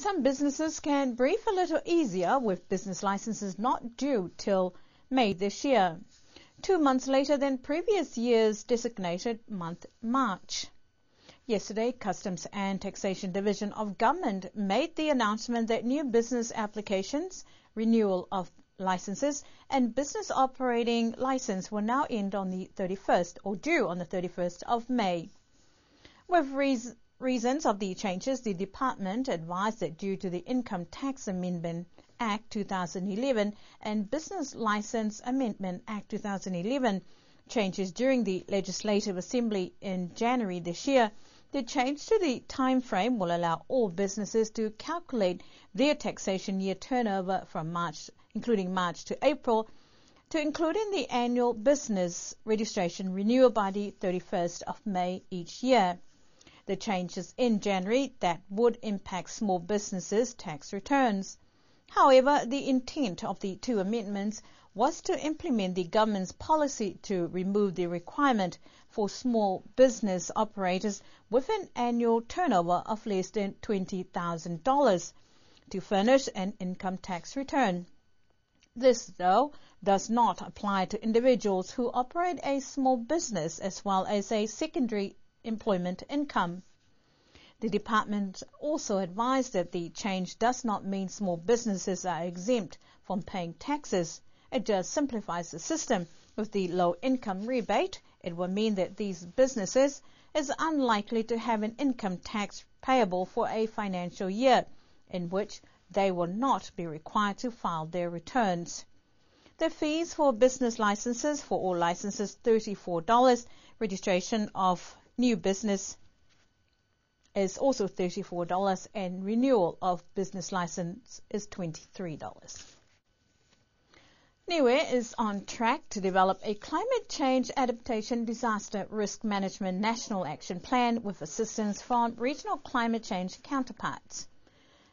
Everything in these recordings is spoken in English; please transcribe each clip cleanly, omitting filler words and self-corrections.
some businesses can breathe a little easier with business licenses not due till May this year, 2 months later than previous year's designated month March. Yesterday, Customs and Taxation Division of Government made the announcement that new business applications, renewal of licenses, and business operating license will now end on the 31st or due on the 31st of May. With reasons of the changes, the department advised that due to the Income Tax Amendment Act 2011 and Business License Amendment Act 2011 changes during the Legislative Assembly in January this year, the change to the time frame will allow all businesses to calculate their taxation year turnover from March, including March to April, to include in the annual business registration renewal by the 31st of May each year. The changes in January that would impact small businesses' tax returns. However, the intent of the two amendments was to implement the government's policy to remove the requirement for small business operators with an annual turnover of less than $20,000 to furnish an income tax return. This, though, does not apply to individuals who operate a small business as well as a secondary employment income. The department also advised that the change does not mean small businesses are exempt from paying taxes. It just simplifies the system. With the low-income rebate, it will mean that these businesses is unlikely to have an income tax payable for a financial year in which they will not be required to file their returns. The fees for business licenses, for all licenses $34, registration of new business is also $34, and renewal of business license is $23. Niue is on track to develop a climate change adaptation disaster risk management national action plan with assistance from regional climate change counterparts.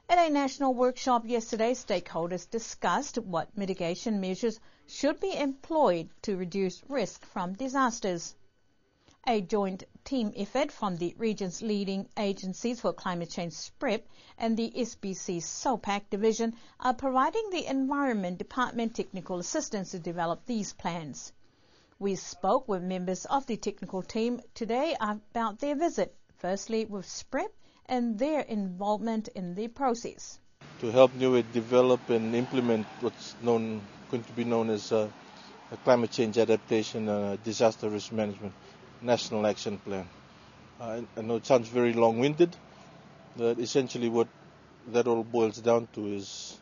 At a national workshop yesterday, stakeholders discussed what mitigation measures should be employed to reduce risk from disasters. A joint team effort from the region's leading agencies for climate change SPREP and the SBC SOPAC division are providing the Environment Department technical assistance to develop these plans. We spoke with members of the technical team today about their visit, firstly with SPREP and their involvement in the process. To help Niue develop and implement what's going to be known as a climate change adaptation disaster risk management national action plan. I know it sounds very long-winded, but essentially what that all boils down to is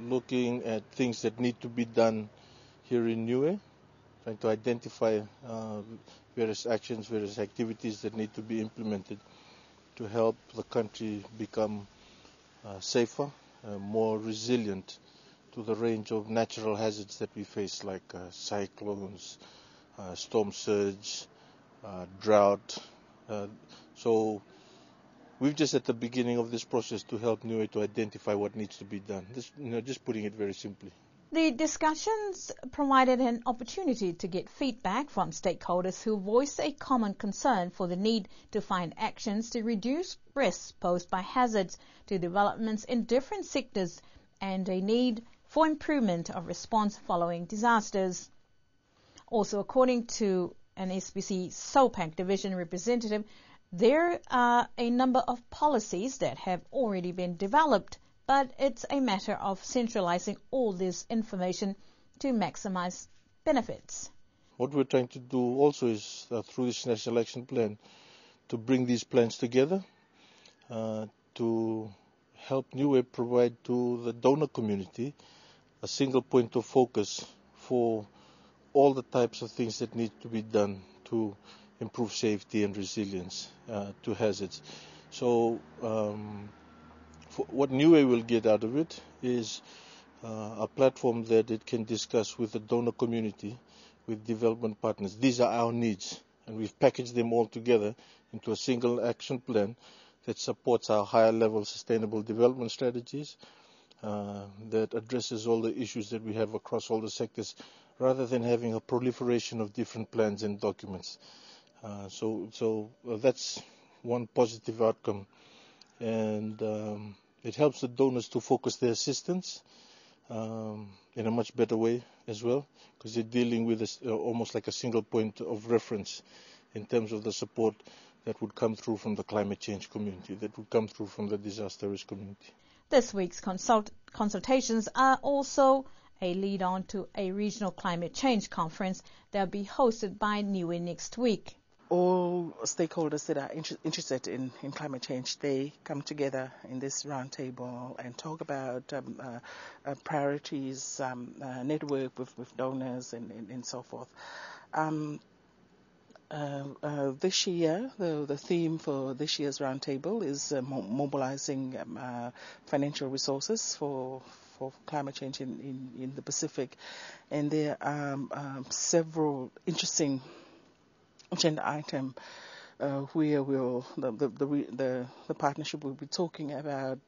looking at things that need to be done here in Niue, trying to identify various actions, various activities that need to be implemented to help the country become safer, more resilient to the range of natural hazards that we face, like cyclones, storm surge, drought. So we're just at the beginning of this process to help Niue to identify what needs to be done. Just putting it very simply. The discussions provided an opportunity to get feedback from stakeholders who voiced a common concern for the need to find actions to reduce risks posed by hazards to developments in different sectors and a need for improvement of response following disasters. Also, according to an SBC SOPAC division representative, there are a number of policies that have already been developed, but it's a matter of centralizing all this information to maximize benefits. What we're trying to do also is, through this National Action Plan, to bring these plans together, to help Niue provide to the donor community a single point of focus for all the types of things that need to be done to improve safety and resilience to hazards. So what Niue will get out of it is a platform that it can discuss with the donor community, with development partners. These are our needs, and we've packaged them all together into a single action plan that supports our higher level sustainable development strategies, that addresses all the issues that we have across all the sectors, rather than having a proliferation of different plans and documents. So that's one positive outcome. And It helps the donors to focus their assistance in a much better way as well, because they're dealing with almost like a single point of reference in terms of the support that would come through from the climate change community, that would come through from the disaster risk community. This week's consultations are also a lead-on to a regional climate change conference that will be hosted by Niue next week. All stakeholders that are interested in climate change, they come together in this roundtable and talk about priorities, network with donors and so forth. This year, the theme for this year's roundtable is mobilizing financial resources for climate change in the Pacific, and there are several interesting agenda item where the partnership will be talking about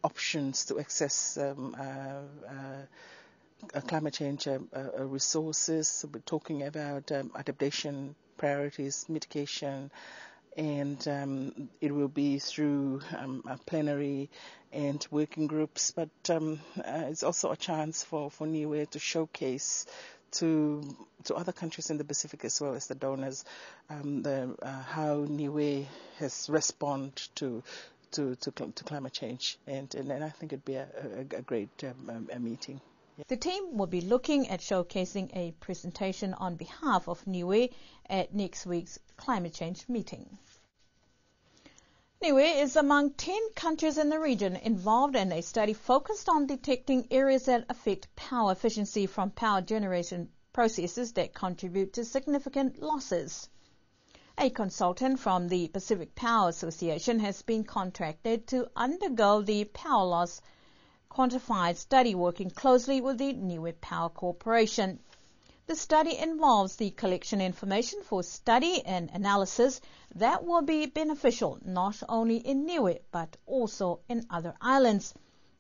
options to access climate change resources. We're talking about adaptation priorities, mitigation, and it will be through a plenary and working groups. But it's also a chance for Niue to showcase to other countries in the Pacific as well as the donors how Niue has responded to climate change, and I think it'd be a great meeting. Yeah. The team will be looking at showcasing a presentation on behalf of Niue at next week's climate change meeting. Niue is among 10 countries in the region involved in a study focused on detecting areas that affect power efficiency from power generation processes that contribute to significant losses. A consultant from the Pacific Power Association has been contracted to undergo the power loss quantified study, working closely with the Niue Power Corporation. The study involves the collection information for study and analysis that will be beneficial not only in Niue but also in other islands,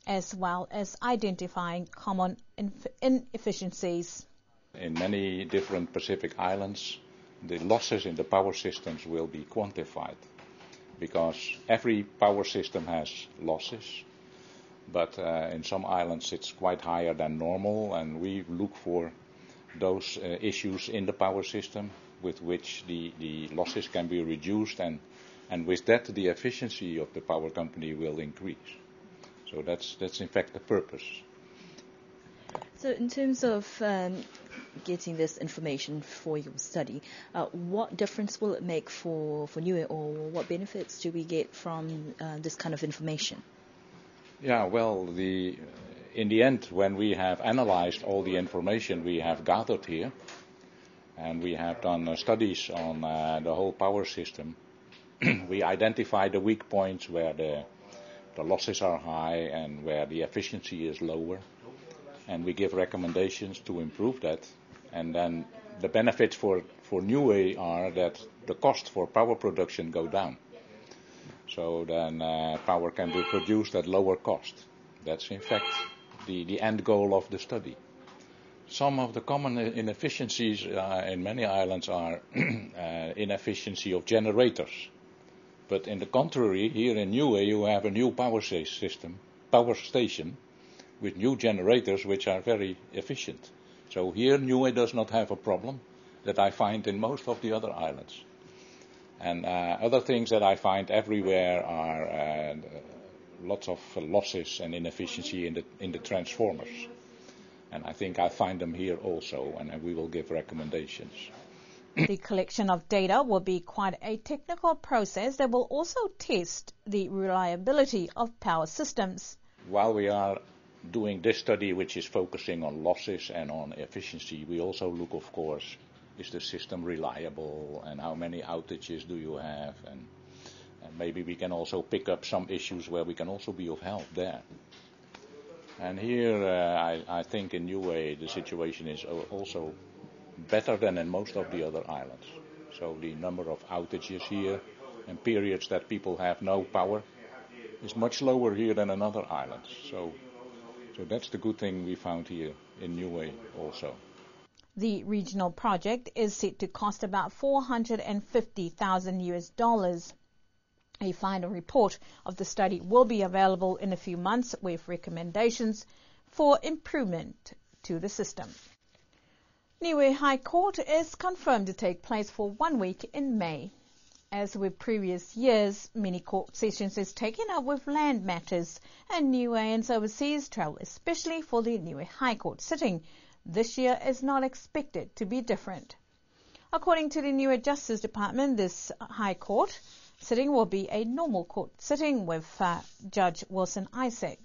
as well as identifying common inefficiencies. In many different Pacific islands, the losses in the power systems will be quantified, because every power system has losses, but in some islands it's quite higher than normal, and we look for those issues in the power system with which the losses can be reduced, and with that the efficiency of the power company will increase. So that's in fact the purpose. So in terms of getting this information for your study, what difference will it make for Niue, or what benefits do we get from this kind of information? Yeah, well, in the end, when we have analyzed all the information we have gathered here, and we have done studies on the whole power system, we identify the weak points where the losses are high and where the efficiency is lower, and we give recommendations to improve that. And then the benefits for Niue are that the cost for power production go down. So then power can be produced at lower cost. That's in fact the end goal of the study. Some of the common inefficiencies in many islands are inefficiency of generators. But in the contrary, here in Niue you have a new power station with new generators which are very efficient. So here Niue does not have a problem that I find in most of the other islands. And other things that I find everywhere are lots of losses and inefficiency in the transformers. And I think I find them here also, and we will give recommendations. The collection of data will be quite a technical process that will also test the reliability of power systems. While we are doing this study, which is focusing on losses and on efficiency, we also look, of course, is the system reliable, and how many outages do you have, and maybe we can also pick up some issues where we can also be of help there. And here I think in Niue the situation is also better than in most of the other islands. So the number of outages here and periods that people have no power is much lower here than in other islands. So that's the good thing we found here in Niue also. The regional project is set to cost about $450,000. A final report of the study will be available in a few months with recommendations for improvement to the system. Niue High Court is confirmed to take place for 1 week in May. As with previous years, many court sessions is taken up with land matters and Niueans overseas travel, especially for the Niue High Court sitting. This year is not expected to be different. According to the Niue Justice Department, this High Court sitting will be a normal court sitting with Judge Wilson Isaac.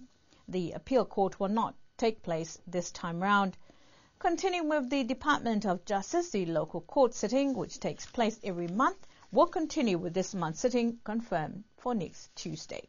The appeal court will not take place this time round. Continuing with the Department of Justice, the local court sitting, which takes place every month, will continue with this month's sitting confirmed for next Tuesday.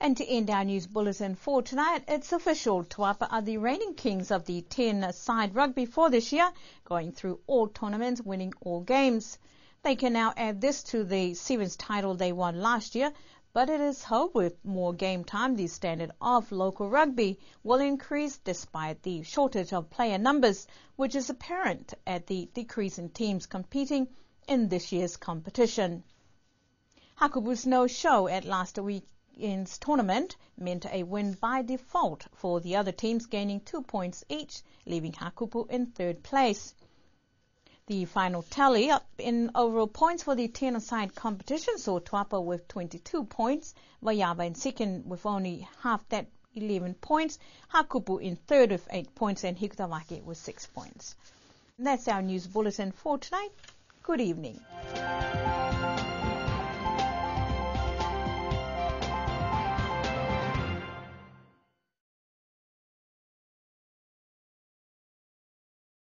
And to end our news bulletin for tonight, it's official. Tuapa are the reigning kings of the 10-side rugby for this year, going through all tournaments, winning all games. They can now add this to the Sevens title they won last year, but it is hoped with more game time, the standard of local rugby will increase despite the shortage of player numbers, which is apparent at the decrease in teams competing in this year's competition. Hakupu's no-show at last weekend's tournament meant a win by default for the other teams, gaining 2 points each, leaving Hakupu in third place. The final tally up in overall points for the 10-a-side competition saw Tuapa with 22 points, Vaiava in second with only half that 11 points, Hakupu in third with 8 points, and Hikutawake with 6 points. And that's our news bulletin for tonight. Good evening.